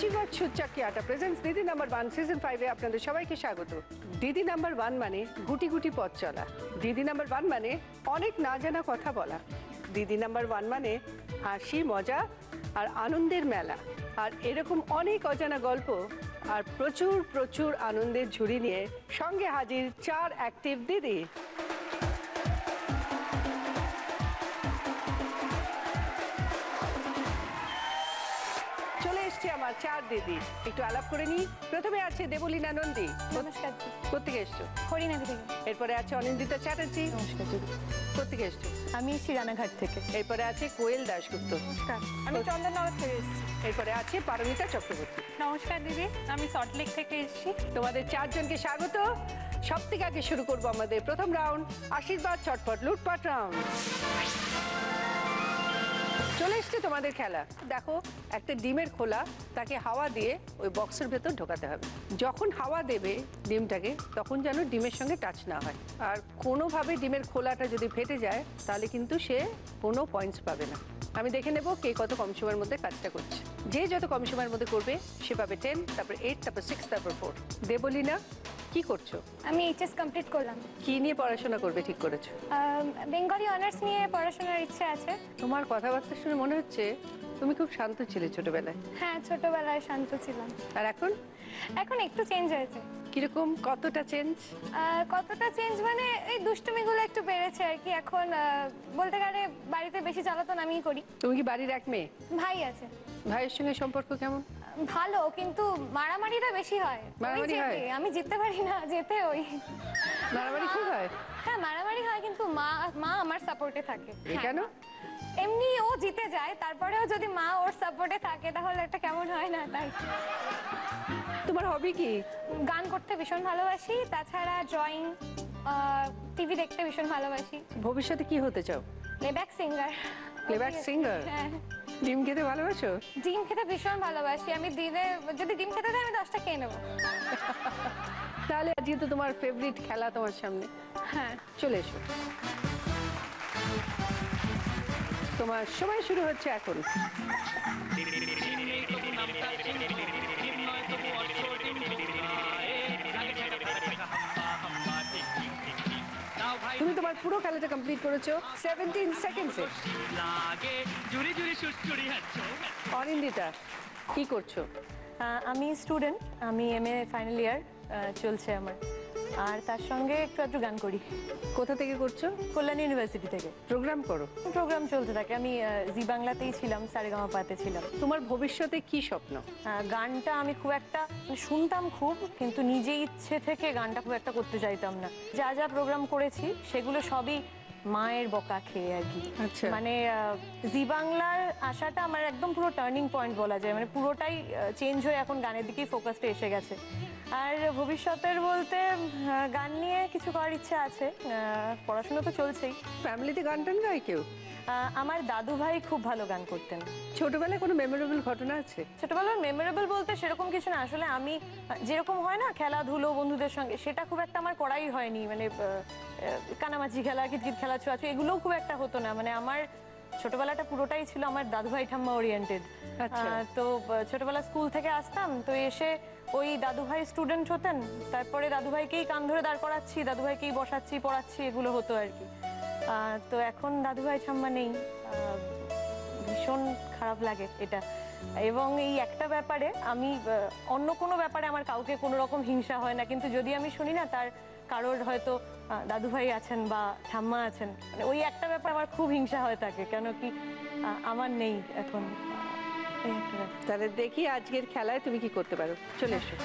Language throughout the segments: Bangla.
আশীর্বাদ সুচাকি আটা প্রেজেন্টস দিদি নাম্বার 1 সিজন 5 এ আপনাদের সবাইকে স্বাগত। দিদি নাম্বার 1 মানে গুটি গুটি পথ চলা। দিদি নাম্বার 1 মানে অনেক না জানা কথা বলা। দিদি নাম্বার 1 মানে হাসি মজা আর আনন্দের মেলা। আর এরকম অনেক অজানা গল্প আর প্রচুর প্রচুর আনন্দের ঝুড়ি নিয়ে সঙ্গে হাজির 4 অ্যাক্টিভ দিদি। আমার 4 দিদি একটু আলাপ করে নি। প্রথমে আছে দেবলীনা নন্দী। নমস্কার। কোত্থেকে এসছো? হরিণাঘাট থেকে। এরপরে আছে অনিন্দিতা চ্যাটার্জি। নমস্কার দিদি। কোত্থেকে এসছো? আমি শিরানাঘাট থেকে। এরপরে আছে কোয়েল দাশগুপ্ত। নমস্কার। আমি চন্দননগর থেকে এসেছি। এরপরে আছে পারমিতা চক্রবর্তী। নমস্কার দিদি, আমি সল্টলেক থেকে এসেছি। তোমাদের 4 জনকে স্বাগত। সবথেকে আগে শুরু করবো আমাদের প্রথম রাউন্ড, আশীর্বাদ চটপট লুটপাট রাউন্ড। চলে এসছে তোমাদের খেলা। দেখো, একটা ডিমের খোলা, তাকে হাওয়া দিয়ে ওই বক্সের ভেতর ঢোকাতে হবে। যখন হাওয়া দেবে ডিমটাকে, তখন যেন ডিমের সঙ্গে টাচ না হয়। আর কোনোভাবে ডিমের খোলাটা যদি ফেটে যায়, তাহলে কিন্তু সে কোনো পয়েন্টস পাবে না। আমি দেখে নেব কে কত কম সময়ের মধ্যে কাজটা করছে। যে যত কম সময়ের মধ্যে করবে সে পাবে 10, তারপর 8, তারপর 6, তারপর 4। দেবলীনা, কি করছো? আমি এইচএস কমপ্লিট করলাম। কি নিয়ে পড়াশোনা করবে ঠিক করেছো? বেঙ্গলি অনার্স নিয়ে পড়াশোনার ইচ্ছে আছে। তোমার কথাবার্তা শুনে মনে হচ্ছে তুমি খুব শান্ত ছিলে ছোটবেলায়। হ্যাঁ, ছোটবেলায় শান্ত ছিলাম। আর এখন? এখন একটু চেঞ্জ হয়েছে। কিরকম, কতটা চেঞ্জ? কতটা চেঞ্জ মানে এই দুষ্টুমিগুলো একটু বেড়েছে আর কি। এখন বলতে গেলে বাড়িতে বেশি জ্বালাতন আমিই করি। তুমি কি বাড়ির এক মেয়ে? ভাই আছে। ভাইয়ের সঙ্গে সম্পর্ক কেমন? ভালো, কিন্তু মারামারিটা বেশি হয়। মারামারি হয়? আমি জিততে পারি না, যেতে ওই মারামারি খুব হয়? হ্যাঁ, মারামারি হয়, কিন্তু মা আমার সাপোর্টে থাকে। কেন? এমনি ও জিতে যায়, তারপরেও যদি মা ওর সাপোর্টে থাকে তাহলে একটা কেমন হয় না? তাই। তোমার হবি কি? গান করতে ভীষণ ভালোবাসি, তাছাড়া ড্রয়িং, টিভি দেখতে ভীষণ ভালোবাসি। ভবিষ্যতে কি হতে চাও? Playback singer. Playback singer? হ্যাঁ। ডিম খেতে ভালোবাসো? ডিম খেতে ভীষণ ভালোবাসি। আমি দিনে যদি ডিম খেতে দেয় আমি 10টা খেয়ে নেবো। তাহলে আজকে তো তোমার ফেভারিট খেলা তোমার সামনে। হ্যাঁ, চলে এসো। তোমার সময় শুরু হচ্ছে এখন। তুমি তোমার পুরো খেলাটা কমপ্লিট করেছো 17 সেকেন্ডসে। অনিন্দিতা, কি করছো? আমি স্টুডেন্ট। আমি এমএ ফাইনাল ইয়ার চলছে আমার। আর তার সঙ্গে একটু গান করি। কোথা থেকে করছো? কল্যাণী ইউনিভার্সিটি থেকে। প্রোগ্রাম করো? প্রোগ্রাম চলতে থাকে। আমি জি বাংলাতেই ছিলাম, সারেগামাপাতে ছিলাম। তোমার ভবিষ্যতে কি স্বপ্ন? গানটা আমি খুব একটা শুনতাম খুব, কিন্তু নিজে ইচ্ছে থেকে গানটা খুব একটা করতে চাইতাম না। যা যা প্রোগ্রাম করেছি সেগুলো সবই মায়ের বকা খেয়ে আর কি। মানে জি বাংলার আশাটা আমার একদম পুরো টার্নিং পয়েন্ট বলা যায়। মানে পুরোটাই চেঞ্জ হয়ে এখন গানের দিকেই ফোকাসটা এসে গেছে। আর ভবিষ্যতের বলতে গান নিয়ে কিছু করার ইচ্ছা আছে। পড়াশোনা তো চলছেই। ফ্যামিলিতে গান টান গায় কেউ? আমার দাদু ভাই খুব ভালো গান করতেন। ছোটবেলায় কোনো মেমোরেবল ঘটনা আছে? ছোটবেলার মেমোরেবল বলতে সেরকম কিছু না। আসলে আমি যেরকম হয় না খেলাধুলো বন্ধুদের সঙ্গে, সেটা খুব একটা আমার করাই হয়নি। মানে কানামাছি খেলা, কিতকিত খেলা, ছোঁয়াছুঁই এগুলোও খুব একটা হতো না। মানে আমার ছোটবেলাটা পুরোটাই ছিল আমার দাদু ভাই ঠাম্মা ওরিয়েন্টেড। তো ছোটবেলা স্কুল থেকে আসতাম, তো এসে ওই দাদু ভাই স্টুডেন্ট হতেন, তারপরে দাদু ভাইকেই কান ধরে দাঁড় করাচ্ছি, দাদু ভাইকেই বসাচ্ছি, পড়াচ্ছি, এগুলো হতো আর কি। তো এখন দাদু ভাই ঠাম্মা নেই, ভীষণ খারাপ লাগে এটা। এবং এই একটা ব্যাপারে আমি অন্য কোনো ব্যাপারে আমার কাউকে কোনো রকম হিংসা হয় না, কিন্তু যদি আমি শুনি না তার কারোর হয়তো দাদু ভাই আছেন বা ঠাম্মা আছেন, মানে ওই একটা ব্যাপার আমার খুব হিংসা হয়ে থাকে। কেন কি আমার নেই এখন। তাহলে দেখি আজকের খেলায় তুমি কি করতে পারো। চলে এসো।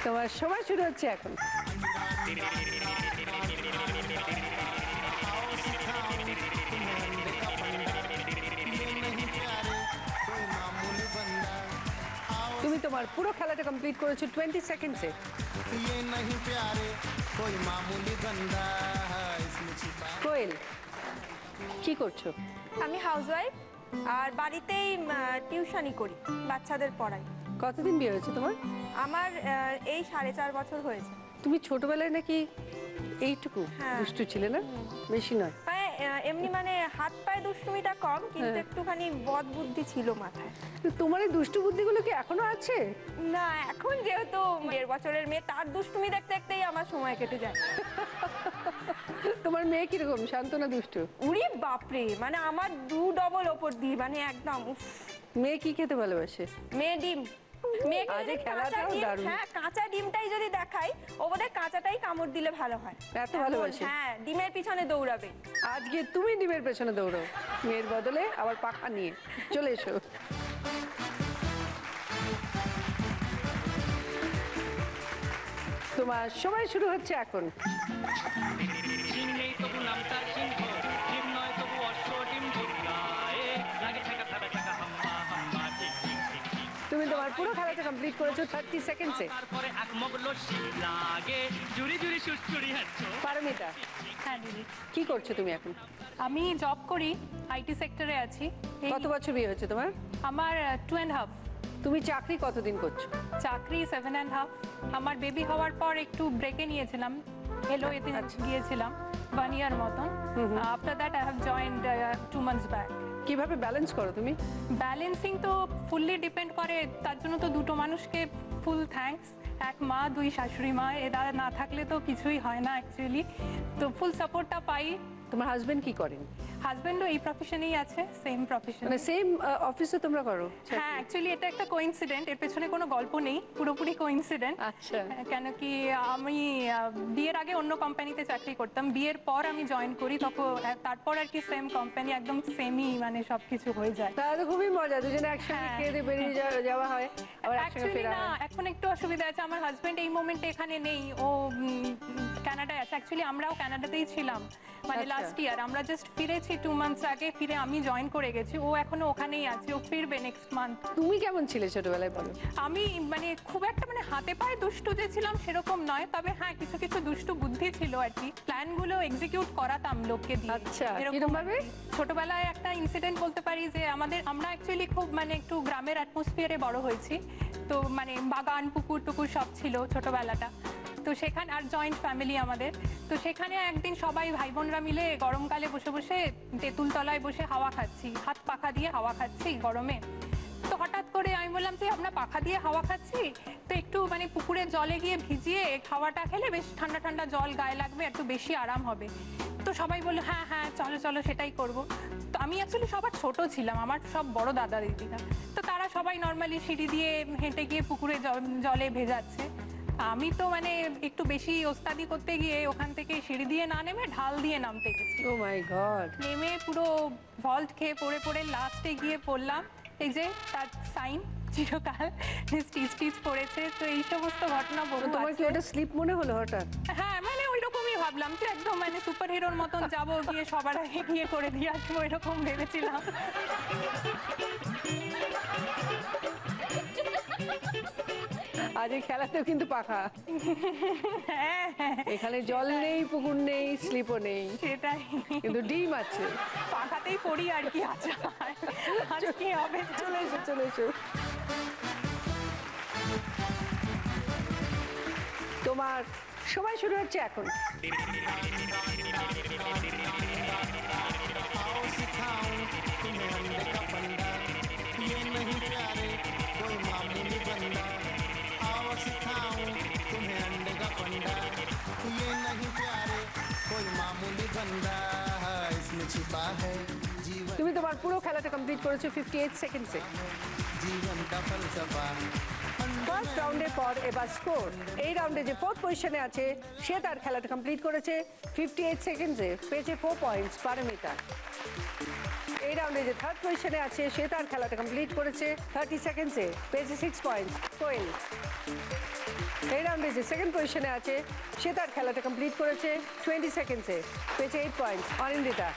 তোমার সময় শুরু হচ্ছে এখন। তুমি তোমার পুরো খেলাটা কমপ্লিট করেছো 20 সেকেন্ডসে। কোয়েল, কি করছো? আমি হাউসওয়াইফ, আর বাড়িতেই টিউশনই করি, বাচ্চাদের পড়াই। কতদিন বিয়ে হয়েছে তোমার? আমার এই 4.5 বছর হয়েছে। তুমি ছোটবেলায় নাকি এইটুকু দুষ্টু ছিলে না? বেশি নয়? এমনি মানে হাত পায়ে দুষ্টুমিটা কম, কিন্তু একটুখানি বদ বুদ্ধি ছিল মাথায়। তোমার এই দুষ্টু বুদ্ধিগুলো কি এখনো আছে? না, এখন যেহেতু 1.5 বছরের মেয়ে, তার দুষ্টুমি দেখতে দেখতেই আমার সময় কেটে যায়। তোমার মেয়ে কিরকম, শান্ত না দুষ্টু? উড়ি বাপরে, মানে আমার ডবল ওপর দিই, মানে একদম উফ। মেয়ে কি খেতে ভালোবাসে? মেয়ে ডিম। মেয়েকে আরে যদি খেলাটাও কাঁচা ডিম, দারুণ। হ্যাঁ কাঁচা ডিমটাই যদি দেখাই, ও বোধহয় কাঁচাটাই কামড় দিলে ভালো হয়। এত ভালোবাসে? হ্যাঁ, ডিমের পিছনে দৌড়াবে। আজকে তুমি ডিমের পেছনে দৌড়ো, মেয়ের বদলে আবার পাখা নিয়ে চলে এসো। তোমার সময় শুরু হচ্ছে এখন। ডিম নেই তবু নাম তার সিংহ, ডিম নয় তবু অশ্ব, ডিম ঢুকায় লাগে ঠেকা থাকা থাকা হাম্মা হাম্মা ঠিক ঠিক ঠিক ঠিক। তুমি তোমার পুরো খেলাটা কমপ্লিট করেছো 30 সেকেন্ডসে। তারপরে এক মগল লাগে জুড়ি জুড়ি সুড়সুড়ি হাঁটছো। পারমিতা, হ্যাঁ দিদি, কি করছো তুমি এখন? আমি জব করি, আইটি সেক্টরে আছি। কত বছর বিয়ে হয়েছে তোমার? আমার 2.5। তুমি চাকরি কতদিন করছো? চাকরি 7.5। আমার বেবি হওয়ার পর একটু ব্রেকে নিয়েছিলাম, হেলো এতে গিয়েছিলাম 1 ইয়ার মতন। After that I have joined 2 months back. কিভাবে ব্যালেন্স করো তুমি? ব্যালেন্সিং তো ফুললি ডিপেন্ড করে, তার জন্য তো দুটো মানুষকে ফুল থ্যাঙ্কস। এক মা, 2 শাশুড়ি মা, এরা না থাকলে তো কিছুই হয় না অ্যাকচুয়ালি। তো ফুল সাপোর্টটা পাই। তোমার হাজবেন্ড কি করেন? হাজব্যান্ডও এই প্রফেশনেই আছে, সেম প্রফেশন। মানে সেম অফিসে তোমরা করো? হ্যাঁ, অ্যাকচুয়ালি এটা একটা কোইন্সিডেন্ট, এর পেছনে কোনো গল্প নেই, পুরোপুরি কোইন্সিডেন্ট। আচ্ছা। কেন কি আমি বিয়ের আগে অন্য কোম্পানিতে চাকরি করতাম, বিয়ের পর আমি জয়েন করি, তখন তারপর আর কি সেম কোম্পানি, একদম সেমই, মানে সবকিছু হয়ে যায়। তাহলে তো খুবই মজা, দুজনে একসঙ্গে খেয়ে দিয়ে বেরিয়ে যাওয়া হয়, আবার একসঙ্গে অ্যাকচুয়ালি ফেরা না, হয়। এখন একটু অসুবিধা আছে, আমার হাজবেন্ড এই মোমেন্টে এখানে নেই, ও কানাডায় আছে। অ্যাকচুয়ালি আমরাও কানাডাতেই ছিলাম, মানে আচ্ছা। লাস্ট ইয়ার আমরা জাস্ট ফিরেছি 2 মান্থস আগে, ফিরে আমি জয়েন করে গেছি, ও এখনো ওখানেই আছে, ও ফিরবে নেক্সট মান্থ। তুমি কেমন ছিলে ছোটবেলায় বলো? আমি মানে খুব একটা মানে হাতে পায়ে দুষ্টু যে ছিলাম সেরকম নয়, তবে হ্যাঁ কিছু কিছু দুষ্টু বুদ্ধি ছিল আর কি, প্ল্যানগুলো এক্সিকিউট করাতাম লোককে দিয়ে। আচ্ছা, এরকম কিরকম ভাবে? আর কি। ছোটবেলায় একটা ইনসিডেন্ট বলতে পারি যে আমরা অ্যাকচুয়ালি খুব মানে একটু গ্রামের অ্যাটমসফিয়ারে বড় হয়েছি, তো মানে বাগান পুকুর টুকুর সব ছিল ছোটবেলাটা, তো সেখানে আর জয়েন্ট ফ্যামিলি আমাদের, তো সেখানে একদিন সবাই ভাই বোনরা মিলে গরমকালে বসে বসে তেঁতুল তলায় বসে হাওয়া খাচ্ছি, হাত পাখা দিয়ে হাওয়া খাচ্ছি গরমে। তো হঠাৎ করে আমি বললাম যে আমরা পাখা দিয়ে হাওয়া খাচ্ছি, তো একটু মানে পুকুরের জলে গিয়ে ভিজিয়ে খাওয়াটা খেলে বেশ ঠান্ডা ঠান্ডা জল গায়ে লাগবে, একটু বেশি আরাম হবে। তো সবাই বললো হ্যাঁ হ্যাঁ চলো চলো সেটাই করব। তো আমি অ্যাকচুয়ালি সবার ছোট ছিলাম, আমার সব বড় দাদা দিদিরা, তো তারা সবাই নর্মালি সিঁড়ি দিয়ে হেঁটে গিয়ে পুকুরে জলে ভেজাচ্ছে। আমি তো মানে একটু বেশি ওস্তাদি করতে গিয়ে ওখান থেকে সিঁড়ি দিয়ে না নেমে ঢাল দিয়ে নামতে গেছি। ও মাই গড। নেমে পুরো ভল্ট খেয়ে পড়ে পড়ে লাস্টে গিয়ে পড়লাম, এই যে তার সাইন চিরকাল স্টিচ পড়েছে। তো এই সমস্ত ঘটনা বহু তোমার কি আছে। ওটা স্লিপ মনে হলো হঠাৎ? হ্যাঁ মানে ওই রকমই ভাবলাম যে একদম মানে সুপার হিরোর মতন যাবো, গিয়ে সবার আগে গিয়ে করে দিয়ে আসবো, এরকম ভেবেছিলাম। আজ এই খেলাতেও কিন্তু পাখা। হ্যাঁ হ্যাঁ এখানে জল নেই, পুকুর নেই, স্লিপও নেই, সেটাই, কিন্তু ডিম আছে। পাখাতেই পড়ি আর কি। আচ্ছা আজ কি হবে? চলে এসো চলে এসো। তোমার সময় শুরু হচ্ছে এখন। आओ सिखाऊं तुम्हें अंडे का फंडा, ये नहीं प्यारे कोई मामूली बंदा। आओ सिखाऊं तुम्हें अंडे का फंडा, ये नहीं प्यारे कोई मामूली बंदा। इसमें छिपा है जीवन, তুমি তোমার পুরো খেলাটা কমপ্লিট করেছো 58 সেকেন্ডসে। जीवन का फलसफा। ফার্স্ট রাউন্ডের পর এবার স্কোর। এই রাউন্ডে যে ফোর্থ পজিশনে আছে সে তার খেলাটা কমপ্লিট করেছে 58 সেকেন্ডসে, পেয়েছে 4 পয়েন্টস পারমিতা। এই রাউন্ডে যে থার্ড পজিশনে আছে সে তার খেলাটা কমপ্লিট করেছে 30 সেকেন্ডসে, পেয়েছে 6 পয়েন্টস কোয়েল। এই রাউন্ডে যে সেকেন্ড পজিশনে আছে সে তার খেলাটা কমপ্লিট করেছে 20 সেকেন্ডসে, পেয়েছে 8 পয়েন্টস অনিন্দিতা।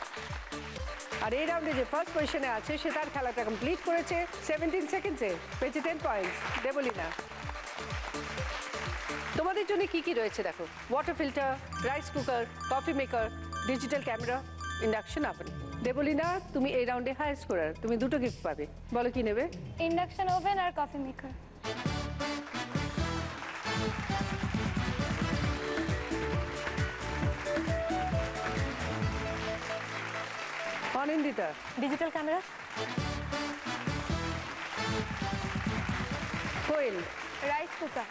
আর এই রাউন্ডে যে ফার্স্ট পজিশনে আছে সে তার খেলাটা কমপ্লিট করেছে 17 সেকেন্ডসে, পেয়েছে 10 পয়েন্টস দেবলীনা। তোমাদের জন্য কি কি রয়েছে দেখো, water filter, rice cooker, coffee maker, digital camera, induction oven. Debolina তুমি এই রাউন্ডে হাই স্কোরার, তুমি দুটো গিফট পাবে, বলো কি নেবে? ইন্ডাকশন ওভেন আর coffee maker. Anindita, digital camera. Koel, rice cooker.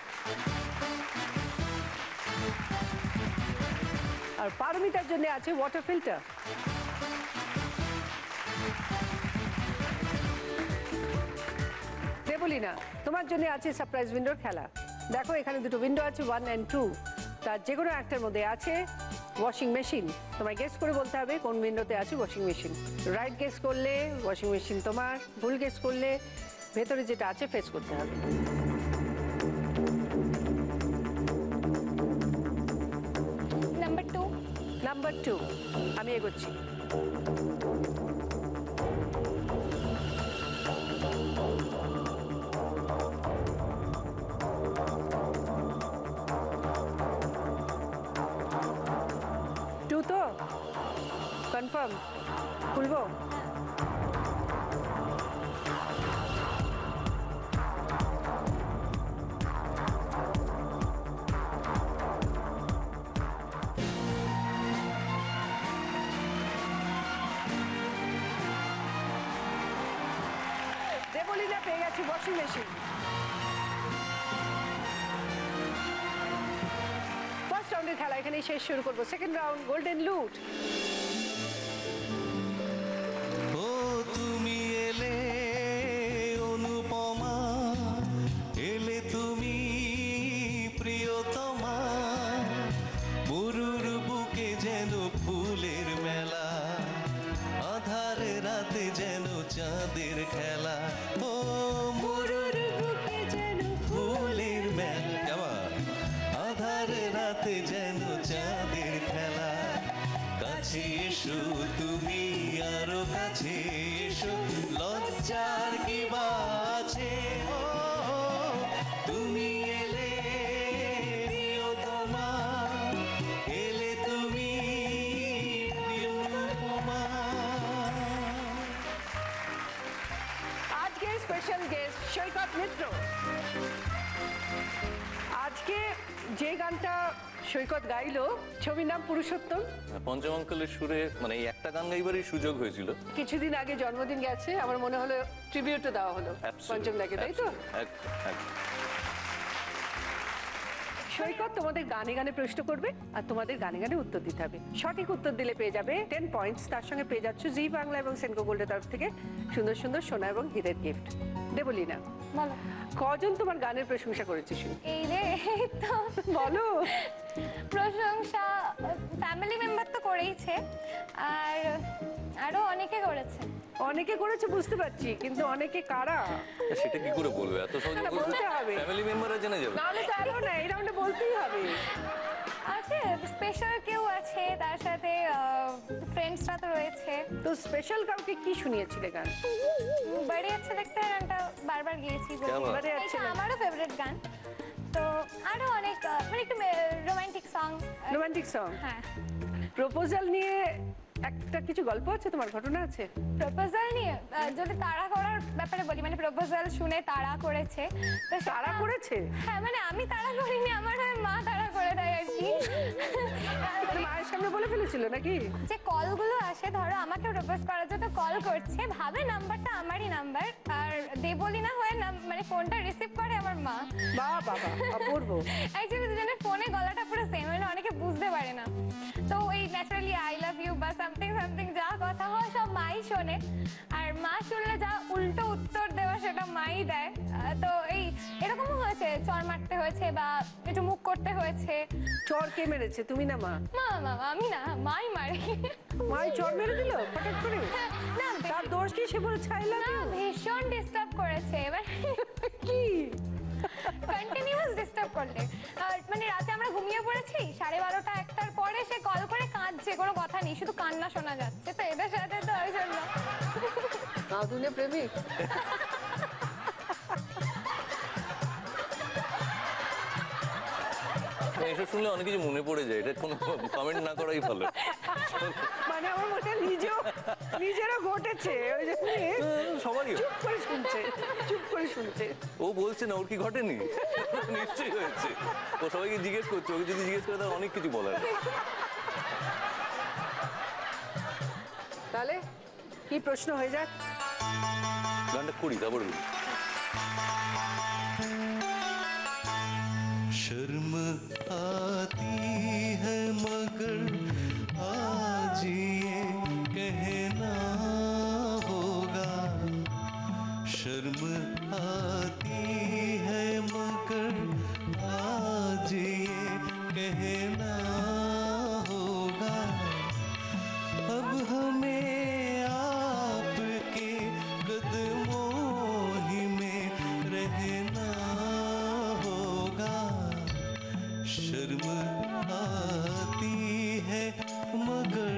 আর পারমিতার জন্য আছে ওয়াটার ফিল্টার। দেবলীনা, তোমার জন্য আছে সারপ্রাইজ উইন্ডোর খেলা। দেখো এখানে দুটো উইন্ডো আছে, 1 and 2। তার যে কোনো একটার মধ্যে আছে ওয়াশিং মেশিন। তোমায় গেস করে বলতে হবে কোন উইন্ডোতে আছে ওয়াশিং মেশিন। রাইট গেস করলে ওয়াশিং মেশিন তোমার, ভুল গেস করলে ভেতরে যেটা আছে ফেস করতে হবে। নাম্বার 2। নাম্বার 2, আমি এগোচ্ছি। তো কনফার্ম খুলবো? দেবলীনা পেয়ে গেছে ওয়াশিং মেশিন। ফার্স্ট রাউন্ডের খেলা এখানেই শেষ, শুরু করবো সেকেন্ড রাউন্ড, গোল্ডেন লুট। ও তুমি এলে অনুপমা, এলে তুমি প্রিয়তমা, মরুর বুকে যেন ফুলের মেলা, আধার রাতে যেন চাঁদের খেলা। ও মরুর বুকে যেন ফুলের মেলা, আধার রাতে যেন চাঁদের খেলা। কাছে এসো তুমি আরো কাছে এসো, লজ্জার কি বা আছে। ও তুমি এলে প্রিয়তমা, এলে তুমি প্রিয়তমা। আজকে স্পেশাল গেস্ট সৈকত মিত্র। আজকে যে গানটা সৈকত গাইলো ছবির নাম পুরুষোত্তম। পঞ্চম অঙ্কলের সুরে মানে এই একটা গান গাইবারই সুযোগ হয়েছিল। কিছুদিন আগে জন্মদিন গেছে, আমার মনে হলো ট্রিবিউটও দেওয়া হলো পঞ্চম দাকে, তাই তো? সৈকত তোমাদের গানে গানে প্রশ্ন করবে আর তোমাদের গানে গানে উত্তর দিতে হবে। সঠিক উত্তর দিলে পেয়ে যাবে 10 পয়েন্টস, তার সঙ্গে পেয়ে যাচ্ছ জি বাংলা এবং সেনকো গোল্ডের তরফ থেকে সুন্দর সুন্দর সোনা এবং হীরের গিফট। দেবলীনা, বলো। কজন তোমার গানের প্রশংসা করেছে শুনি? এই রে, এই তো বলো। প্রশংসা ফ্যামিলি মেম্বার তো করেইছে, আর আরো অনেকে করেছে। অনেকে করেছে বুঝতে পারছি, কিন্তু অনেকে কারা সেটা কি করে বলবে? এত সহজে না, বলতে হবে। ফ্যামিলি মেম্বাররা জেনে যাবে। নাহলে তো আরো না, এই রাউন্ডে বলতেই হবে। আছে স্পেশাল কেউ আছে, তার সাথে ফ্রেন্ডসরা তো রয়েছে। তো স্পেশাল কাউকে কি শুনিয়েছিলে গান? বাড়ি আছে দেখতে, গানটা বারবার গিয়েছি। কেমন? বাড়ি আছে এটা আমারও ফেভারিট গান। তো আরো অনেক মানে একটু রোমান্টিক সং। Romantic song. হ্যাঁ। প্রপোজাল নিয়ে একটা কিছু গল্প আছে, তোমার ঘটনা আছে? প্রপোজাল নিয়ে যদি তাড়া করার ব্যাপারে বলি, মানে প্রপোজাল শুনে তাড়া করেছে। তো তাড়া করেছে? হ্যাঁ, মানে আমি তাড়া করিনি, আমার মা তাড়া করে দেয় আর কি। মানে মায়ের সামনে বলে ফেলেছিল নাকি? যে কলগুলো আসে, ধরো আমাকে প্রপোজ করার জন্য কল করছে, ভাবে নাম্বারটা আমারই নাম্বার, আর দেবলীনা হয়ে মানে ফোনটা রিসিভ করে আমার মা। বাবা, অপূর্ব। অ্যাকচুয়ালি দুজনের ফোনে গলাটা পুরো সেম, মানে অনেকে বুঝতে পারে না। তো ওই ন্যাচারালি আই লাভ ইউ বা সামথিং সামথিং যা কথা হয় সব মাই শোনে, আর মা শুনলে যা উল্টো উত্তর দেওয়া সেটা মাই দেয়। তো এই এরকমও হয়েছে, চর মারতে হয়েছে বা একটু মুখ করতে হয়েছে। চর কে মেরেছে, তুমি না মা? মা আমি না, মাই মারে। মাই চর মেরে দিল হঠাৎ করে? না, তার দোষ কি? সে বলে ছাইলা না, ভীষণ ডিস্টার্ব করেছে। এবার কি কন্টিনিউয়াস ডিস্টার্ব করলে, মানে রাতে আমরা ঘুমিয়ে পড়েছি 12:30 1টার পরে সে কল করে কাঁদছে, কোনো কথা নেই, শুধু কান্না শোনা যাচ্ছে। তো এদের সাথে তো ওই জন্য আদুনে প্রেমিক। এসব শুনলে অনেক কিছু মনে পড়ে যায়, এটা কোনো কমেন্ট না করাই ভালো। মানে আমার মনে নিজেরও ঘটেছে, ওই জন্য সবারই চুপ করে শুনছে। ও বলছে না ওর কি ঘটেনি? নিশ্চয়ই হয়েছে। ও সবাইকে জিজ্ঞেস করছে, ওকে যদি জিজ্ঞেস করে তাহলে অনেক কিছু বলার। তাহলে কি প্রশ্ন হয়ে যাক। গানটা করি তারপর বলি। शर्म आती है मगर आज ये कहना होगा, शर्म आती है मगर आज ये कहना होगा, अब हमें आपके कदमों ही में रहना होगा, शर्म आती है मगर।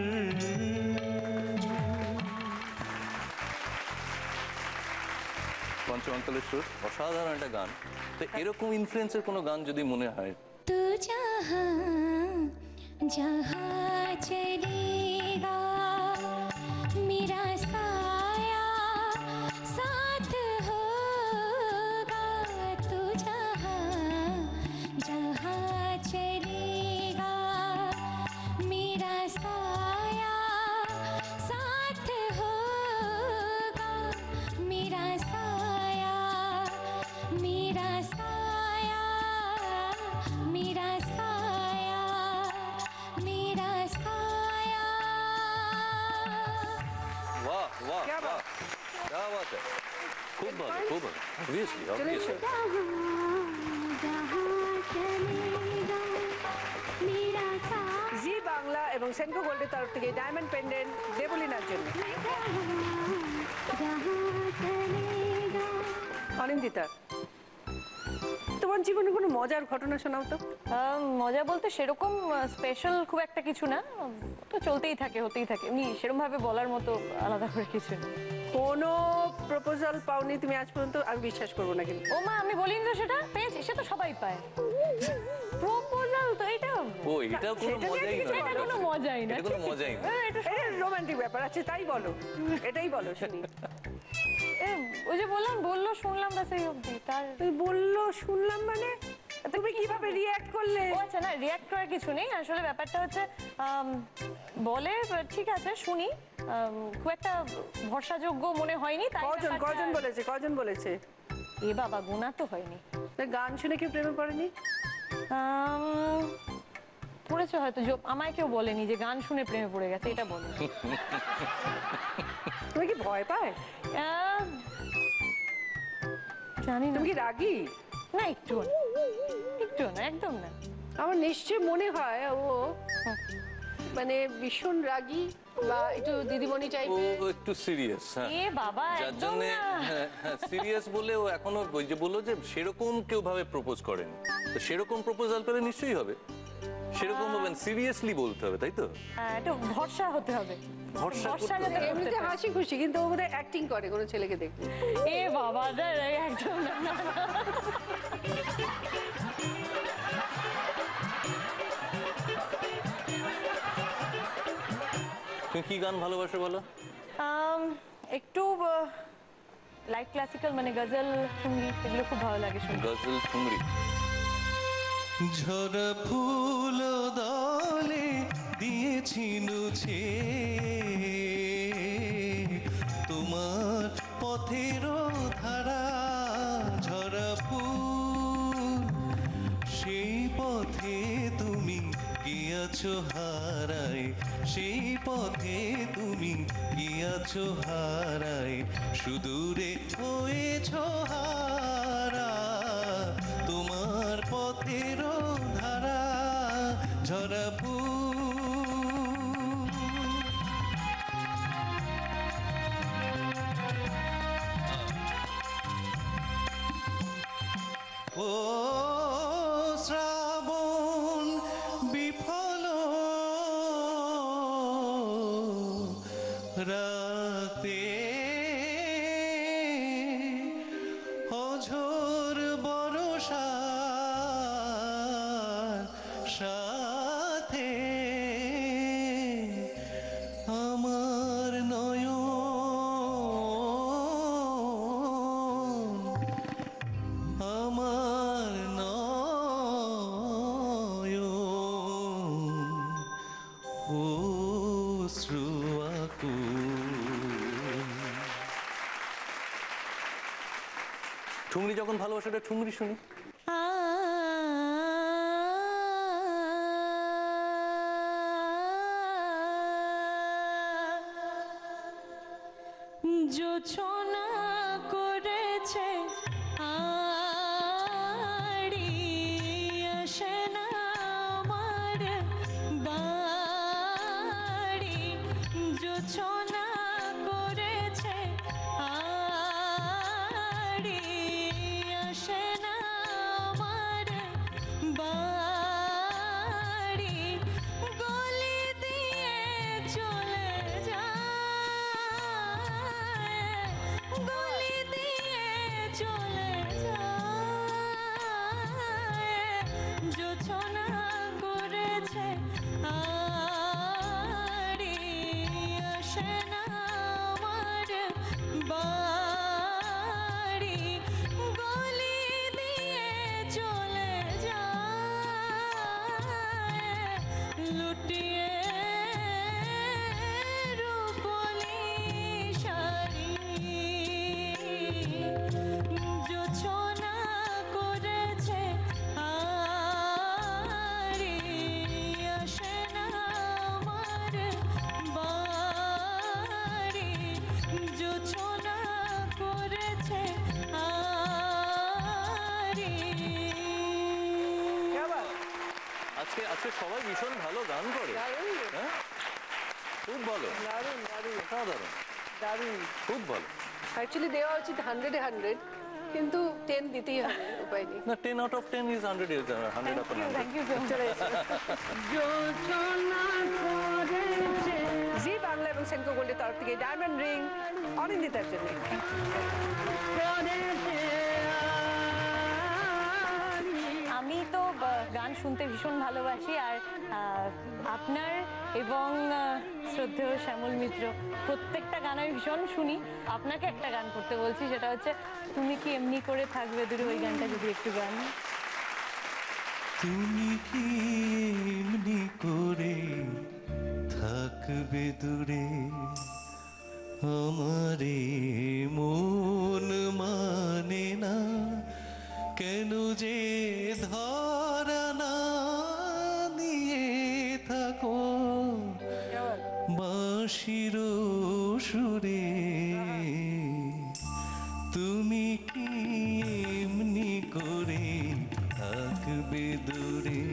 পঞ্চমান্তলের সুর, অসাধারণ একটা গান। তো এরকম ইনফ্লুয়েন্সের কোনো গান যদি মনে হয়, तू जहाँ जहाँ चलेगा मेरा साया साथ होगा, तू जहाँ जहाँ चलेगा मेरा साया साथ होगा, मेरा साया मेरा साया मेरा साया मेरा साया। वाह वाह क्या वाह, बात। क्या बात है, खूब ভালো, খুব ভালো, অবভিয়াসলি চলে এসো। জি বাংলা এবং সেনকো গোল্ডের তরফ থেকে ডায়মন্ড পেন্ডেন্ট দেবলীনার জন্য। অনিন্দিতা, তোমার জীবনে কোনো মজার ঘটনা শোনাও তো। মজা বলতে সেরকম স্পেশাল খুব একটা কিছু না, তো চলতেই থাকে, হতেই থাকে, এমনি সেরকম ভাবে বলার মতো আলাদা করে কিছু না। কোনো প্রপোজাল পাওনি তুমি আজ পর্যন্ত? আমি বিশ্বাস করবো না কিন্তু। ও মা, আমি বলিনি তো সেটা পেয়েছি, সে তো সবাই পায়। প্রপোজাল তো এটা, ও এটাও কোনো সেটা নিয়ে মজাই কিছু নয়, এটা কোনো মজাই না, এটা কোনো মজাই না। এটা রোমান্টিক ব্যাপার আছে, তাই বলো, এটাই বলো শুনি। ওই যে বললাম, বললো শুনলাম, ব্যাস এই অবধি। তার তুমি বললো শুনলাম মানে তুমি কিভাবে রিঅ্যাক্ট করলে? ও আচ্ছা, না রিঅ্যাক্ট করার কিছু নেই, আসলে ব্যাপারটা হচ্ছে বলে ঠিক আছে শুনি, খুব একটা ভরসাযোগ্য মনে হয়নি, তাই কজন ব্যাপারটা- বলেছে, কজন বলেছে? এ বাবা, গোনা তো হয়নি। তা গান শুনে কি প্রেমে পড়েনি? পড়েছে হয়তো, আমায় কেউ বলেনি যে গান শুনে প্রেমে পড়ে গেছে, এটা বলে। তুমি কি ভয় পায়? জানি না, তুমি কি রাগী? না একটু একটু না, একদম না। আমার নিশ্চয় মনে হয় ও মানে ভীষণ রাগী বা একটু দিদিমণি ও টাইপের। একটু সিরিয়াস, হ্যাঁ, এ বাবা, যার একদম জন্য না। সিরিয়াস বলে ও এখনো ওই যে বললো যে সেরকম কেউ ভাবে প্রপোজ করেনি, তো সেরকম প্রপোজাল পেলে নিশ্চয়ই হবে, সেরকম ভাবে সিরিয়াসলি বলতে হবে, তাই তো? একটু ভরসা হতে হবে, ভরসা করতে ভরসা যাতে হবে। করতে এমনিতে পারে। হাসি খুশি, কিন্তু ও বোধহয় অ্যাক্টিং করে কোনো ছেলেকে দেখলে। এ বাবা, একদম না, না, না। তুমি কি গান ভালোবাসো বলো? একটু লাইট ক্লাসিক্যাল, মানে গজল, সঙ্গীত, এগুলো খুব ভালো লাগে শুনতে। গজল, ঠুমরি। ঝরা ফুল দলে দিয়েছি নুছে তোমার পথের ধারা, ঝরা ফুল সেই পথে তুমি গিয়াছো হারায়, সেই পথে তুমি গিয়াছো হারায়, সুদূরে হয়েছো হারা তোমার পথের ধারা, ঝরা ফুল। ও শ্রাবণ বিফল রাতে অঝোর বর্ষার সাথে আমার নয়ন, আমার নয়ন অশ্রু আকুল ঠুংরি যখন ভালোবাসাটা ঠুংরি শুনি। জোছনা করেছে আড়ি, আসে না আমার বাড়ি। জোছনা করেছে আড়ি, আসে না আমার বাড়ি। গলি দিয়ে চলে যায়, গলি দিয়ে চলে যায়। জোছনা করেছে আড়ি, আসে না আমার বাড়ি। গলি দিয়ে চলে যায়, লুটিয়ে রূপলি শাড়ি। জোছনা করেছে আড়ি, আসে না আমার বাড়ি। জোছনা করেছে আড়ি। আজকে আজকে সবাই ভীষণ ভালো গান করে। দারুণ, হ্যাঁ, খুব ভালো, দারুণ, দারুণ, অসাধারণ, দারুণ। খুব ভালো। অ্যাকচুয়ালি দেওয়া উচিত 100-এ 100, কিন্তু 10 দিতেই হবে, উপায় নেই। না, 10 out of 10 is 100 is 100 upon 100. Thank you so much. Zee Bangla এবং সেনকো গোল্ডের তরফ থেকে ডায়মন্ড রিং অনিন্দিতার জন্য। আমি তো গান শুনতে ভীষণ ভালোবাসি, আর আপনার এবং শ্রদ্ধেয় শ্যামল মিত্র প্রত্যেকটা গান আমি ভীষণ শুনি। আপনাকে একটা গান করতে বলছি, সেটা হচ্ছে তুমি কি এমনি করে থাকবে দূরে, ওই গানটা যদি একটু গান। তুমি কি এমনি করে থাকবে দূরে, আমারে মন মানে না, কেন যে ধরা না নিয়ে থাকো বাঁশির সুরে। তুমি কি এমনি করে থাকবে দূরে,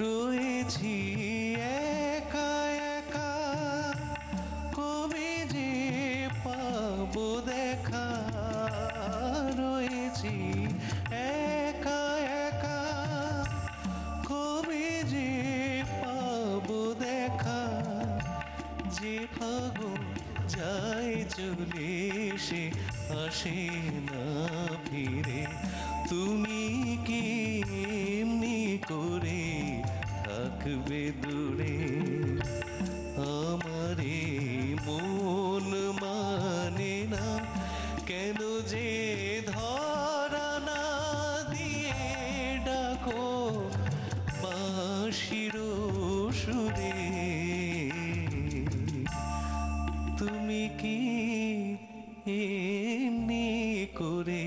রয়েছি একা একা, কবে যে পাবো দেখা। রয়েছি একা একা, কবে যে পাবো দেখা। যে ফাগুন যায় চলে সে আসে না ফিরে, তুমি কি এমনি করে থাকবে দূরে, আমারে মন মানে না, কেন যে ধরা না দিয়ে ডাকো বাঁশির সুরে। তুমি কি এমনি করে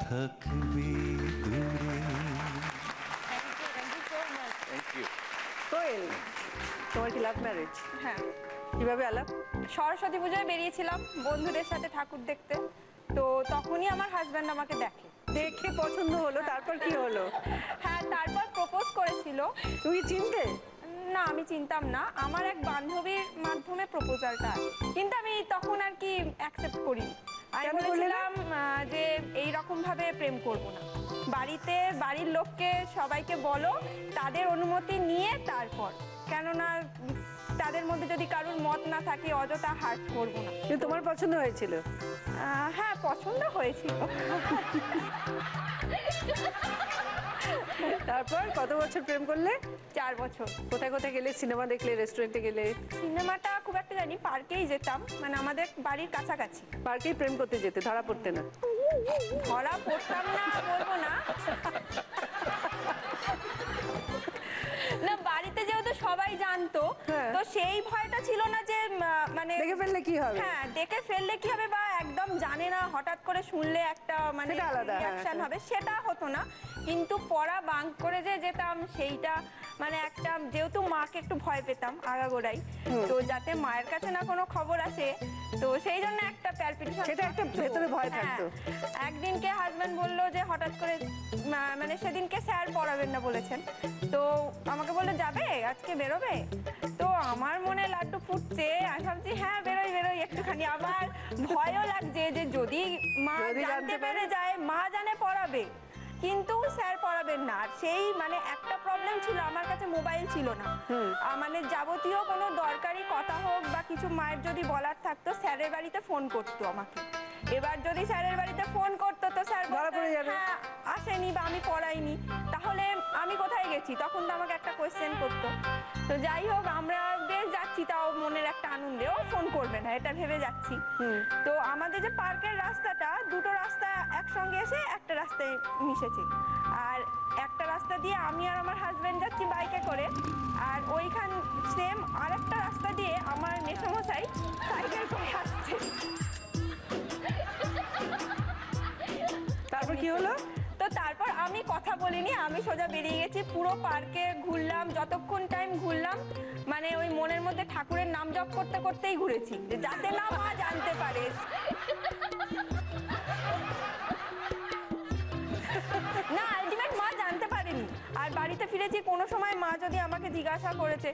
থাকবে দূরে। Thank you. কোয়েল, তোমার কি লাভ ম্যারেজ? হ্যাঁ, কিভাবে আলাপ? সরস্বতী পুজোয় বেরিয়েছিলাম বন্ধুদের সাথে ঠাকুর দেখতে। তো তখনই আমার হাজব্যান্ড আমাকে দেখে, দেখে পছন্দ হলো, তারপর কি হলো? হ্যাঁ, তারপর প্রপোজ করেছিল। তুমি চিনতে? না, আমি চিনতাম না, আমার এক বান্ধবীর মাধ্যমে প্রপোজালটা আসে, কিন্তু আমি তখন আর কি অ্যাকসেপ্ট করিনি। আমি কেন করলে না? বলেছিলাম যে এই রকম ভাবে প্রেম করব না, বাড়িতে বাড়ির লোককে সবাইকে বলো, তাদের অনুমতি নিয়ে তারপর, কেননা তাদের মধ্যে যদি কারোর মত না থাকে অযথা হার্ট করব না। কিন্তু তোমার পছন্দ হয়েছিল? হ্যাঁ, পছন্দ হয়েছিল। তারপর কত বছর প্রেম করলে? 4 বছর। কোথায় কোথায় গেলে? সিনেমা দেখলে, রেস্টুরেন্টে গেলে? সিনেমাটা খুব একটা জানি, পার্কেই যেতাম, মানে আমাদের বাড়ির কাছাকাছি। পার্কেই প্রেম করতে যেতে, ধরা পড়তে না? ধরা পড়তাম না বলবো না, না বাড়িতে যেহেতু সবাই জানতো, তো সেই ভয়টা ছিল না যে মানে দেখে ফেললে কি হবে? হ্যাঁ, দেখে ফেললে কি হবে বা একদম জানে না, হঠাৎ করে শুনলে একটা মানে সেটা আলাদা, হ্যাঁ, রিঅ্যাকশন হ্যাঁ। হবে, সেটা হতো না। কিন্তু পড়া বাঙ্ক করে যে যেতাম সেইটা মানে একটা, যেহেতু মাকে একটু ভয় পেতাম আগাগোড়াই, তো যাতে মায়ের কাছে না কোনো খবর আসে, তো সেই জন্য একটা প্যালপিটেশন, সেটা একটা ভেতরে ভয় থাকতো। একদিনকে হাজবেন্ড বললো যে হঠাৎ করে মানে সেদিনকে স্যার পড়াবেন না বলেছেন, তো আমাকে বললো যাবে আজকে, বেরোবে? তো আমার মনে লাড্ডু ফুটছে, আমি ভাবছি হ্যাঁ বেরোই বেরোই একটুখানি, আবার ভয়ও লাগছে যে যদি মা যদি জানতে জানতে পেরে যায়, মা জানে পড়াবে কিন্তু স্যার পড়াবেন না। আর সেই মানে একটা প্রবলেম ছিল, আমার কাছে মোবাইল ছিল না, মানে যাবতীয় কোনো দরকারি কথা হোক বা কিছু মায়ের যদি বলার থাকতো, স্যারের বাড়িতে ফোন করতো আমাকে। এবার যদি স্যারের বাড়িতে ফোন করতো তো স্যার ধরা পড়ে যাবে। হ্যাঁ আসেনি বা আমি পড়াইনি, তাহলে আমি কোথায় গেছি, তখন তো আমাকে একটা কোয়েশ্চেন করতো। তো যাই হোক, আমরা বেশ যাচ্ছি, তাও মনের একটা আনন্দে, ও ফোন করবে না এটা ভেবে যাচ্ছি। তো আমাদের যে পার্কের রাস্তাটা, দুটো রাস্তা একসঙ্গে এসে একটা রাস্তায় মিশেছে, আর একটা রাস্তা দিয়ে আমি আর আমার হাজবেন্ড যাচ্ছি বাইকে করে, আর ওইখান সেম আরেকটা রাস্তা দিয়ে আমার মেসোমশাই সাইকেল করে আসছে। তারপর কি হলো? তো তারপর আমি কথা বলিনি, আমি সোজা বেরিয়ে গেছি, পুরো পার্কে ঘুরলাম, যতক্ষণ টাইম ঘুরলাম মানে ওই মনের মধ্যে ঠাকুরের নাম জপ করতে করতেই ঘুরেছি, যে যাতে না মা জানতে পারে। না, আলটিমেট মা জানতে পারেনি। আর বাড়িতে ফিরেছি, কোনো সময় মা যদি আমাকে জিজ্ঞাসা করেছে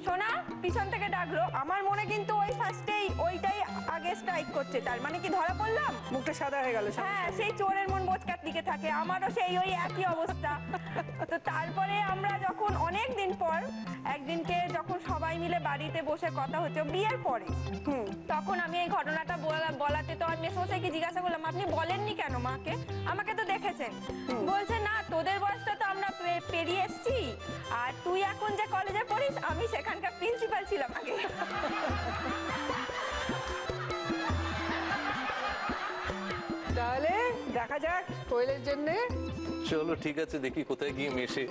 সোনা পিছন থেকে ডাকলো, আমার মনে কিন্তু ওই ফার্স্টেই ওইটাই আগে স্ট্রাইক করছে, তার মানে কি ধরা পড়লাম, মুখটা সাদা হয়ে গেল। হ্যাঁ, সেই চোরের মন বোচকার দিকে থাকে, আমারও সেই ওই একই অবস্থা। তো তারপরে আমরা যখন অনেক দিন পর একদিনকে যখন সবাই মিলে বাড়িতে বসে কথা হচ্ছে বিয়ের পরে, তখন আমি এই ঘটনাটা বলাতে তো আমি মেসোমশাইকে জিজ্ঞাসা করলাম আপনি বলেননি কেন মাকে, আমাকে তো দেখেছেন। বলছে না তোদের বয়সটা তো আমরা পেরিয়ে এসছি, আর তুই এখন যে কলেজে পড়িস আমি সেখানকার প্রিন্সিপাল ছিলাম আগে। তাহলে দেখা যাক কোয়েলের জন্য। চলো ঠিক আছে, দেখি কোথায় গিয়ে মেশে,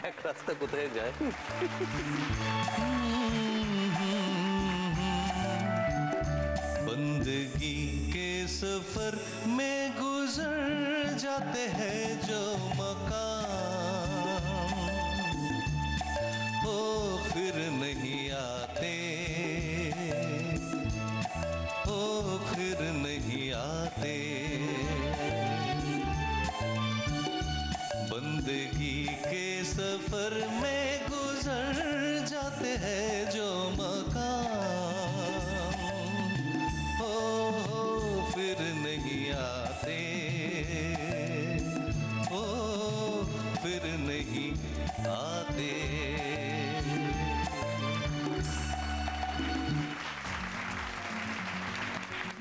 এক রাস্তা কোথায় যায়। बंदगी के सफर में गुजर जाते हैं जो मकाम, वो फिर नहीं आते, वो फिर नहीं आते। बंदगी के सफर में गुजर जाते हैं जो मकाम, हो फिर नहीं आते, हो फिर नहीं आते।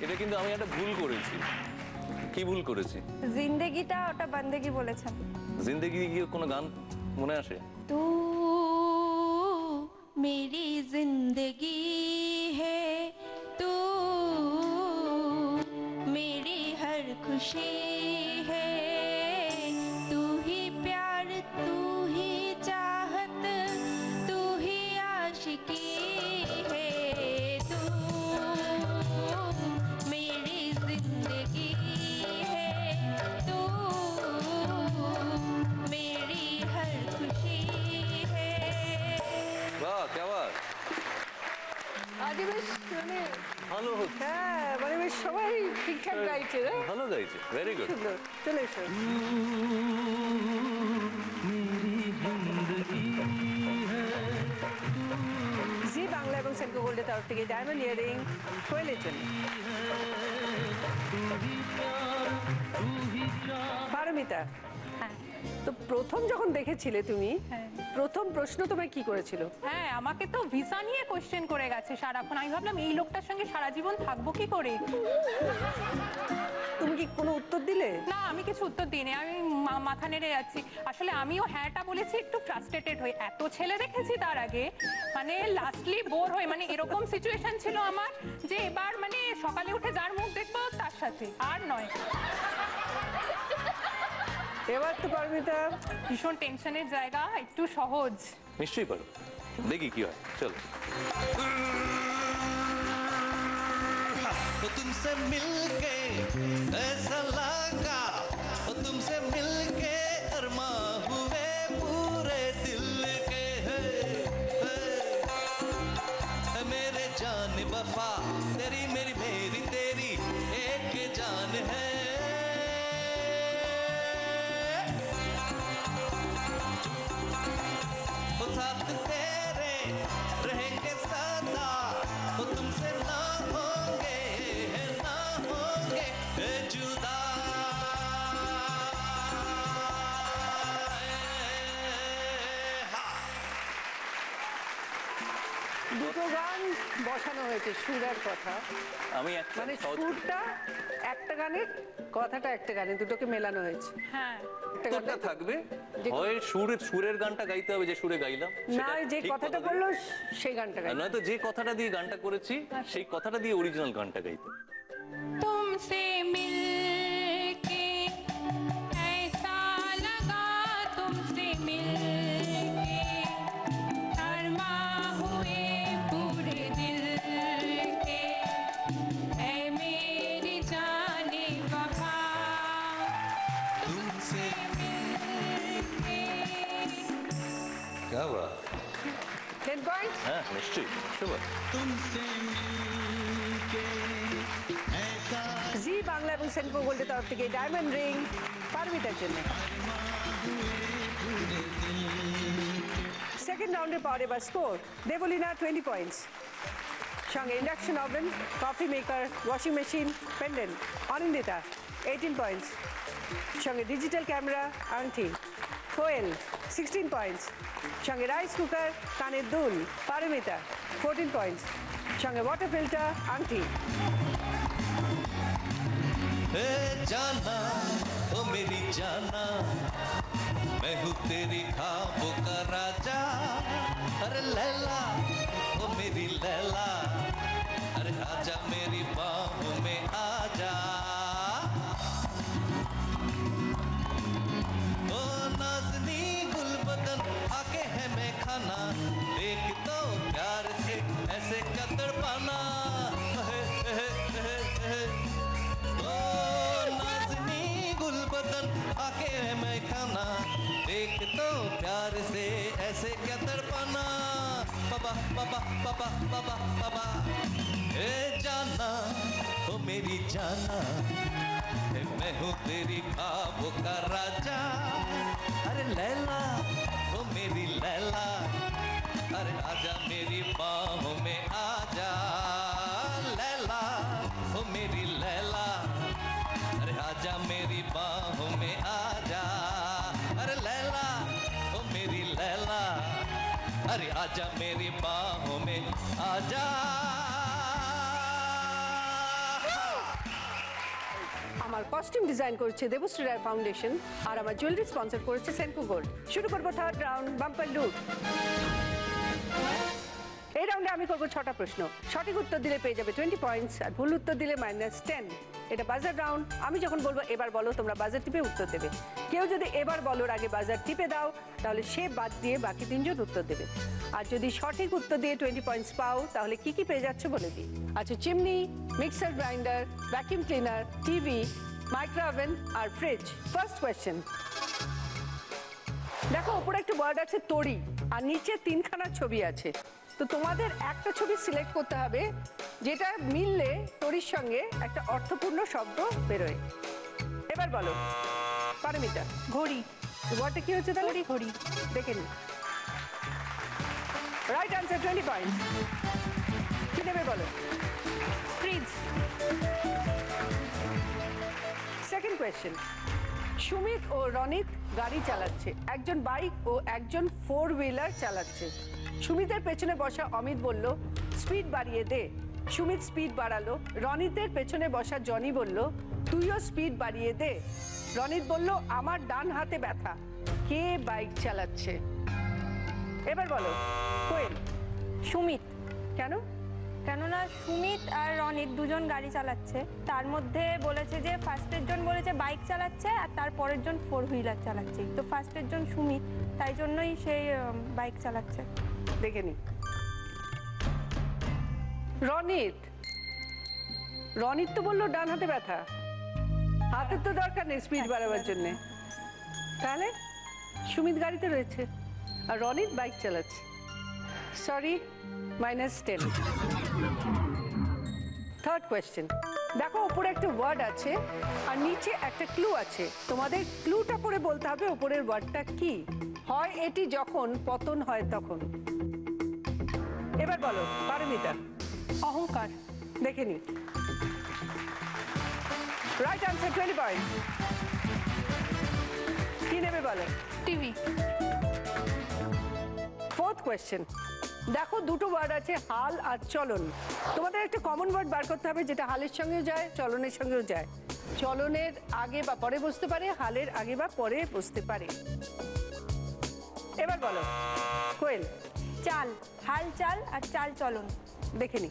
এটা কিন্তু আমি একটা ভুল করেছি। কি ভুল করেছি? জিন্দেগিটা ওটা বন্দেগি বলেছেন। জিন্দেগি কি কোনো গান মনে আসে? तू मेरी जिंदगी है, तू मेरी हर खुशी है, तू ही प्यार, तू ही चाहत, तू ही आशिकी है, तू मेरी जिंदगी है, तू मेरी हर खुशी है। বাহ, কে বাত, আজ বেশ মানে ভালো হচ্ছে, হ্যাঁ মানে বেশ সবাই ঠিকঠাক গাইছে রে, ভালো গাইছে, ভেরি গুড। সুন্দর। চলে এসো। জি বাংলা এবং সেলকো গোল্ডের তরফ থেকে ডায়মন্ড ইয়ারিং কোয়েলের জন্য। পারমিতা, তো প্রথম যখন দেখেছিলে তুমি, প্রথম প্রশ্ন তোমায় কি করেছিল? হ্যাঁ, আমাকে তো ভিসা নিয়ে কোশ্চেন করে গেছে সারাক্ষণ। আমি ভাবলাম এই লোকটার সঙ্গে সারা জীবন থাকবো কি করে। তুমি কি কোনো উত্তর দিলে? না, আমি কিছু উত্তর দিইনি, আমি মাথা নেড়ে যাচ্ছি। আসলে আমিও হ্যাঁটা বলেছি একটু ফ্রাস্ট্রেটেড হয়ে, এত ছেলে দেখেছি তার আগে, মানে লাস্টলি বোর হয়ে, মানে এরকম সিচুয়েশন ছিল আমার যে এবার মানে সকালে উঠে যার মুখ দেখবো তার সাথে, আর নয়। এবার তো পারমিতা ভীষণ টেনশনের জায়গা, একটু সহজ। নিশ্চয়ই পারো। দেখি কি হয়, চলো। वो तुमसे मिलके ऐसा लगा, वो तुमसे मिलके अरमा हुए पूरे दिल के। है मेरे जान वफा, तेरी मेरी मेरी तेरी एक जान है। वो साथ तेरे रहेंगे सदा, वो तुमसे ना होंगे जुदा। দুটো গান বসানো হয়েছে, সুর আর কথা। আমি একটা মানে সহজ- সুরটা একটা গানের, কথাটা একটা গানে, দুটোকে মেলানো হয়েছে। হ্যাঁ একটা উত্তরটা গানে- থাকবে, যে- হয় সুরের গানটা গাইতে হবে যে সুরে গাইলাম, না, সেটা যে ঠিক কথাটা কথা দিয়ে। বললো সেই গানটা গাই। আর নয়তো যে কথাটা দিয়ে গানটা করেছি সেই কথাটা দিয়ে অরিজিনাল গানটা গাইতে। तुमसे मिलके ऐसा लगा, तुमसे मिलके शर्मा हुए पूरे दिल के। ऐ मेरी जाने वफा, तुमसे मिलके। क्या बात, 10 পয়েন্টস। হ্যাঁ নিশ্চয়ই, শুভ। तुमसे मिलके ऐसा জি বাংলা এবং সেনকো গোল্ডের তরফ থেকে ডায়মন্ড রিং পারমিতার জন্য। সেকেন্ড রাউন্ডে পাওয়ার এবার স্কোর দেবলীনা 20 পয়েন্টস, সঙ্গে induction oven, coffee maker, washing machine, pendant Anindita 18 points, সঙ্গে ডিজিটাল ক্যামেরা, আংটি কোয়েল 16 পয়েন্টস, সঙ্গে রাইস কুকার, কানের দুল পারমিতা 14 পয়েন্টস, সঙ্গে ওয়াটার ফিল্টার, আংটি। ए जाना ओ मेरी जाना, मैं हूँ तेरी ख्वाबों का राजा। अरे लैला ओ मेरी लैला, अरे आजा मेरी बाहों में आजा। ओ नाज़नी गुलबदन आके है मैं खाना, देख तो प्यार से ऐसे कतर पाना। ओ नाज़नी गुलबदन आके है मैं खाना, देख तो प्यार से ऐसे क्या तड़पाना। बाबा बाबा बाबा बाबा बाबा ए जाना ओ मेरी जाना, ए मैं हूँ तेरी ख्वाबों का राजा। अरे लैला ओ मेरी लैला, अरे आजा मेरी बाहों में आजा। लैला ओ मेरी लैला, अरे आजा मेरी बाहों में आजा। अरे लैला ओ मेरी लैला, अरे आजा मेरी बाहों में आजा। আমার কস্টিউম ডিজাইন করেছে দেবশ্রী রায় ফাউন্ডেশন, আর আমার জুয়েলারি স্পন্সর করেছে সেনকো গোল্ড। শুরু করবো থার্ড রাউন্ড, বাম্পার লুট। এই রাউন্ডে আমি করবো 6টা প্রশ্ন, সঠিক উত্তর দিলে পেয়ে যাবে 20 পয়েন্টস, আর ভুল উত্তর দিলে -10। এটা বাজার রাউন্ড, আমি যখন বলবো এবার বলো, তোমরা বাজার টিপে উত্তর দেবে। কেউ যদি এবার বলার আগে বাজার টিপে দাও, তাহলে সে বাদ দিয়ে বাকি 3 জন উত্তর দেবে। আর যদি সঠিক উত্তর দিয়ে 20 পয়েন্টস পাও, তাহলে কি কি পেয়ে যাচ্ছে বলে দিই। আচ্ছা, chimney, mixer grinder, vacuum cleaner, TV, micro oven আর ফ্রিজ। ফার্স্ট কোয়েশ্চেন, দেখো উপরে একটা ওয়ার্ড আছে তড়ি, আর নিচে 3খানা ছবি আছে। তো তোমাদের একটা ছবি সিলেক্ট করতে হবে যেটা মিললে তড়ির সঙ্গে একটা অর্থপূর্ণ শব্দ বেরোয়। এবার বলো পারমিতা। ঘড়ি। ওয়ার্ডটা কি হচ্ছে তাহলে? ঘড়ি। দেখে নি। Right answer, 20 points. কি নেবে বলো? ফ্রিজ। সেকেন্ড কোয়েশ্চেন, সুমিত ও রনিত গাড়ি চালাচ্ছে, একজন বাইক ও একজন 4 হুইলার চালাচ্ছে। সুমিতের পেছনে বসা অমিত বলল স্পিড বাড়িয়ে দে। সুমিত স্পিড বাড়ালো। রনিতের পেছনে বসা জনি বলল তুইও স্পিড বাড়িয়ে দে। রনিত বলল আমার ডান হাতে ব্যথা। কে বাইক চালাচ্ছে? এবার বলো কোয়েল। সুমিত। কেন? কেননা সুমিত আর রনিত দুজন গাড়ি চালাচ্ছে, তার মধ্যে বলেছে যে ফার্স্টের জন বলেছে বাইক চালাচ্ছে আর তার পরের জন 4 হুইলার চালাচ্ছে, তো ফার্স্টের জন সুমিত, তাই জন্যই সেই বাইক চালাচ্ছে। দেখে নি। রনিত, রনিত তো বললো ডান হাতে ব্যথা, হাতের তো দরকার নেই স্পিড বাড়াবার জন্য। তাহলে সুমিত গাড়িতে রয়েছে আর রনিত বাইক চালাচ্ছে। সরি, -10। থার্ড কোয়েশ্চেন, দেখো উপরে একটা ওয়ার্ড আছে আর নিচে একটা ক্লু আছে, তোমাদের ক্লুটা পড়ে বলতে হবে উপরের ওয়ার্ডটা কি। হয় এটি যখন পতন হয় তখন। এবার বলো পারমিতা। অহংকার। দেখে নি। Right answer, 20 points. কি নেবে বলো? টিভি। ফোর্থ কোয়েশ্চেন, দেখো দুটো ওয়ার্ড আছে হাল আর চলন, তোমাদের একটা কমন ওয়ার্ড বার করতে হবে যেটা হালের সঙ্গেও যায় চলনের সঙ্গেও যায়। চলনের আগে বা পরে বসতে পারে, হালের আগে বা পরে বসতে পারে। এবার বলো কোয়েল। চাল, হাল চাল আর চাল চলন। দেখে নি।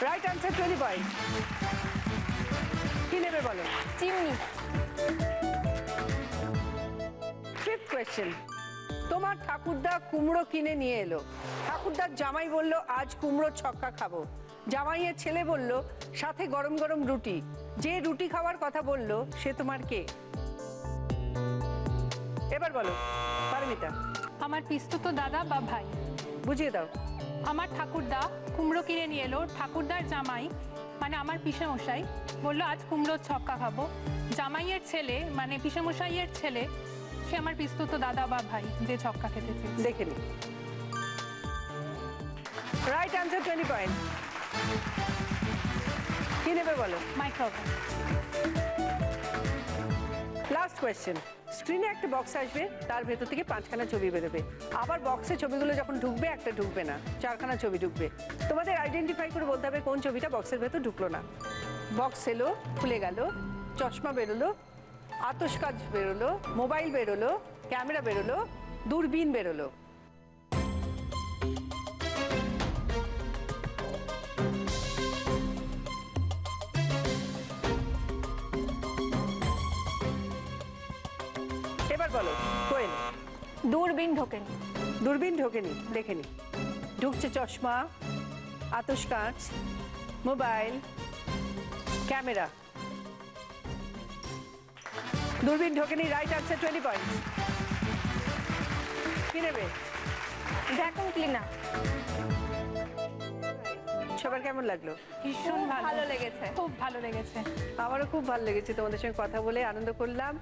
Right answer, 20 point. কি নেবে বলো? চিমনি। ফিফথ কোয়েশ্চেন, তোমার ঠাকুরদা কুমড়ো কিনে নিয়ে এলো, ঠাকুরদার জামাই বলল আজ কুমড়ো ছক্কা খাবো, জামাইয়ের ছেলে বলল সাথে গরম গরম রুটি, যে রুটি খাওয়ার কথা বলল সে তোমার কে? এবার বলো পারমিতা। আমার পিস্তুত দাদা বা ভাই। বুঝিয়ে দাও। আমার ঠাকুরদা কুমড়ো কিনে নিয়ে এলো, ঠাকুরদার জামাই মানে আমার পিসেমশাই বললো আজ কুমড়ো ছক্কা খাবো, জামাইয়ের ছেলে মানে পিসেমশাইয়ের ছেলে সে আমার পিস্তুত দাদা বা ভাই যে ছক্কা খেতে চেয়েছে। দেখে নি। Right answer, 20 point. কি নেবে বলো? মাইক্রোওভেন। লাস্ট কোয়েশ্চেন, স্ক্রিনে একটা বক্স আসবে, তার ভেতর থেকে 5খানা ছবি বেরোবে, আবার বক্সে ছবিগুলো যখন ঢুকবে একটা ঢুকবে না, 4খানা ছবি ঢুকবে। তোমাদের আইডেন্টিফাই করে বলতে হবে কোন ছবিটা বক্সের ভেতর ঢুকলো না। বক্স এলো, খুলে গেল, চশমা বেরোলো, আতশ কাচ বেরোলো, মোবাইল বেরোলো, ক্যামেরা বেরোলো, দূরবীন বেরোলো। এবার বলো কোয়েল। দূরবীন ঢোকেনি। দূরবীন ঢোকেনি, দেখে নি। ঢুকছে চশমা, আতশ কাঁচ, মোবাইল, ক্যামেরা। দূরবীন ঢোকেনি। Right answer, 20 point. কি নেবে? Vacuum cleaner. সবার কেমন লাগলো? ভীষণ ভালো লেগেছে। খুব ভালো লেগেছে। আমারও খুব ভালো লেগেছে, তোমাদের সঙ্গে কথা বলে আনন্দ করলাম,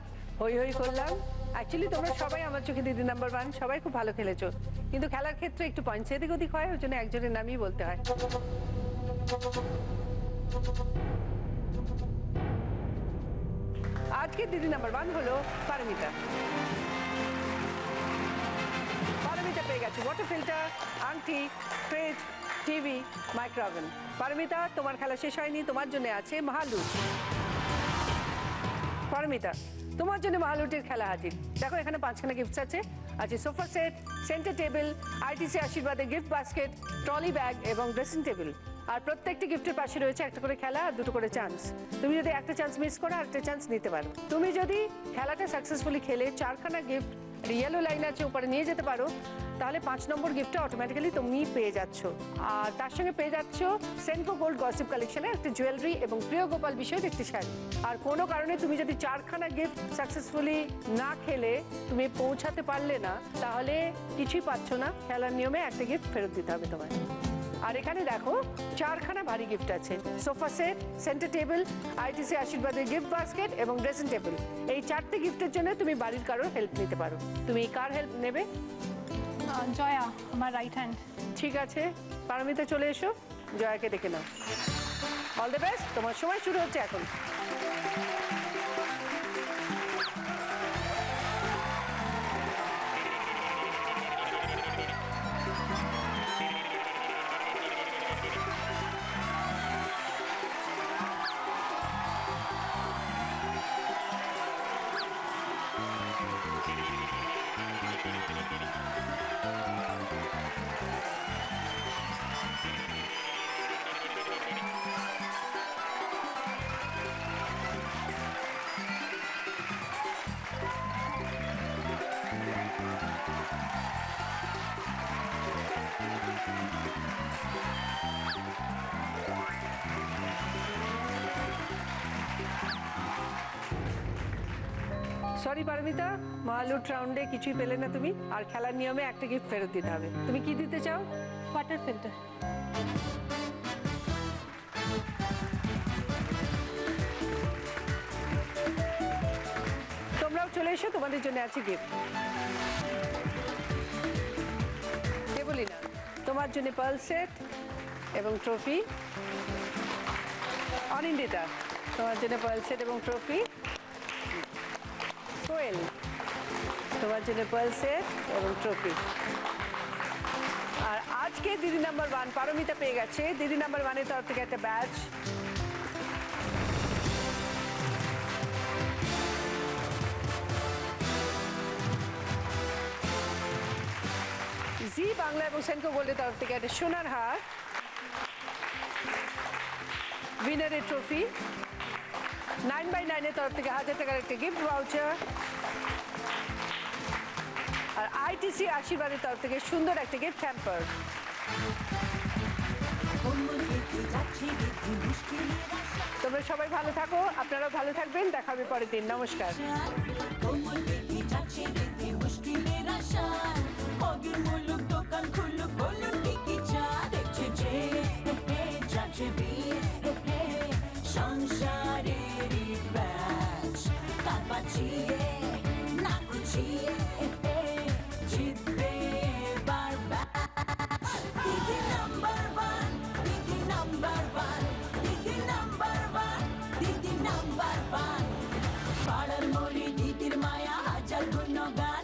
হই হই করলাম। অ্যাকচুয়ালি তোমরা সবাই আমার চোখে দিদি নাম্বার 1, সবাই খুব ভালো খেলেছো, কিন্তু খেলার ক্ষেত্রে একটু পয়েন্টস এদিক ওদিক হয়, ওই জন্য একজনের নামই বলতে হয়। আজকে দিদি নাম্বার 1 হলো পারমিতা। পারমিতা পেয়ে গেছে ওয়াটার ফিল্টার, আংটি, ফ্রিজ, টিভি, মাইক্রোওভেন। পারমিতা, তোমার খেলা শেষ হয়নি, তোমার জন্য আছে মহালুট। পারমিতা, তোমার জন্য মহালুটের খেলা হাজির। দেখো এখানে 5খানা গিফটস আছে, আছে sofa set, centre table, ITC আশীর্বাদের গিফট বাস্কেট, ট্রলি ব্যাগ এবং ড্রেসিং টেবিল। আর প্রত্যেকটি গিফটের পাশে রয়েছে একটা করে খেলা আর 2টো করে চান্স। তুমি যদি একটা চান্স মিস করো আরেকটা চান্স নিতে পারো। তুমি যদি খেলাটা সাকসেসফুলি খেলে 4খানা গিফট ইয়েলো লাইন আছে উপরে নিয়ে যেতে পারো, তাহলে 5 নম্বর গিফটটা অটোমেটিক্যালি তুমি পেয়ে যাচ্ছ। আর তার সঙ্গে পেয়ে যাচ্ছ সেনকো গোল্ড গসিপ কালেকশনের একটা জুয়েলারি এবং প্রিয় গোপাল বিষয়ের একটি শাড়ি। আর কোনো কারণে তুমি যদি 4খানা গিফট সাকসেসফুলি না খেলে তুমি পৌঁছাতে পারলে না, তাহলে কিছুই পাচ্ছ না, খেলার নিয়মে একটা গিফট ফেরত দিতে হবে তোমায়। আর এখানে দেখো 4খানা ভারী গিফট আছে, sofa set, centre table, ITC আশীর্বাদের গিফট বাস্কেট এবং ড্রেসিং টেবিল। এই 4টে গিফটের জন্য তুমি বাড়ির কারোর হেল্প নিতে পারো। তুমি কার হেল্প নেবে? জয়া, আমার রাইট হ্যান্ড। ঠিক আছে, পারমিতা চলে এসো, জয়াকে ডেকে নাও। অল দ্য বেস্ট, তোমার সময় শুরু হচ্ছে এখন। সরি পারমিতা, মহালুট রাউন্ডে কিছুই পেলে না তুমি, আর খেলার নিয়মে একটা গিফট ফেরত দিতে হবে। তুমি কি দিতে চাও? Water filter. তোমরাও চলে এসো, তোমাদের জন্য আছে গিফট। কে বলি না, তোমার জন্য পার্ল সেট এবং ট্রফি। অনিন্দিতা, তোমার জন্য পার্ল সেট এবং ট্রফি। কোয়েল, তোমার জন্য পার্ল সেট এবং ট্রফি। আর আজকে দিদি নাম্বার 1 পারমিতা পেয়ে গেছে দিদি নাম্বার 1 এর তরফ থেকে একটা ব্যাচ। জি বাংলা এবং সেনকো গোল্ডের তরফ থেকে একটা সোনার হার, উইনারের ট্রফি, 9x9 এর তরফ থেকে 1000 টাকার একটা গিফট ভাউচার, আর আইটিসি আশীর্বাদের তরফ থেকে সুন্দর একটা গিফট হ্যাম্পার। তোমরা সবাই ভালো থাকো, আপনারাও ভালো থাকবেন, দেখা হবে পরের দিন। নমস্কার। পাড়ার মোড়ে দিদির মায়া হাজার গুণগান।